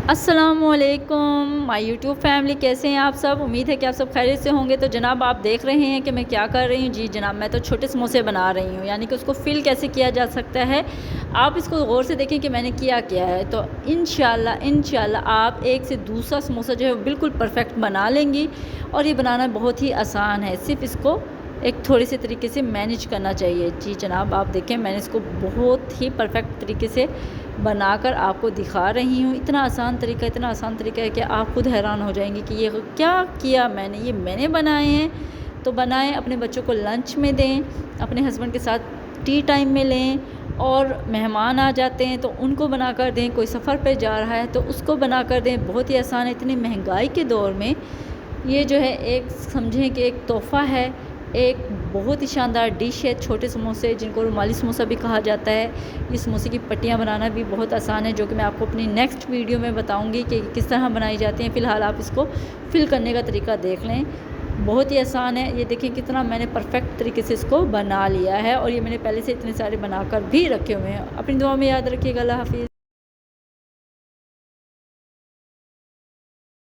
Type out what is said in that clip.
अस्सलामुअलैकुम my YouTube family, कैसे हैं आप सब। उम्मीद है कि आप सब खैरियत से होंगे। तो जनाब आप देख रहे हैं कि मैं क्या कर रही हूँ। जी जनाब, मैं तो छोटे समोसे बना रही हूँ, यानी कि उसको फिल कैसे किया जा सकता है। आप इसको गौर से देखें कि मैंने किया है, तो इंशाल्लाह आप एक से दूसरा समोसा जो है वो बिल्कुल परफेक्ट बना लेंगी। और ये बनाना बहुत ही आसान है, सिर्फ इसको एक थोड़े से तरीके से मैनेज करना चाहिए। जी जनाब, आप देखें मैंने इसको बहुत ही परफेक्ट तरीके से बनाकर आपको दिखा रही हूँ। इतना आसान तरीका है कि आप खुद हैरान हो जाएंगे कि ये क्या किया मैंने। ये मैंने बनाए हैं, तो बनाएं, अपने बच्चों को लंच में दें, अपने हस्बैंड के साथ टी टाइम में लें, और मेहमान आ जाते हैं तो उनको बना कर दें। कोई सफ़र पे जा रहा है तो उसको बना कर दें। बहुत ही आसान है। इतनी महंगाई के दौर में ये जो है एक समझें कि एक तोहफ़ा है, एक बहुत ही शानदार डिश है। छोटे समोसे, जिनको रुमाली समोसा भी कहा जाता है। इस समोसे की पट्टियाँ बनाना भी बहुत आसान है, जो कि मैं आपको अपनी नेक्स्ट वीडियो में बताऊंगी कि किस तरह बनाई जाती हैं। फ़िलहाल आप इसको फिल करने का तरीका देख लें, बहुत ही आसान है। ये देखें कितना मैंने परफेक्ट तरीके से इसको बना लिया है, और ये मैंने पहले से इतने सारे बनाकर भी रखे हुए हैं। अपनी दुआ में याद रखिएगा। अल्लाह हाफ़िज़।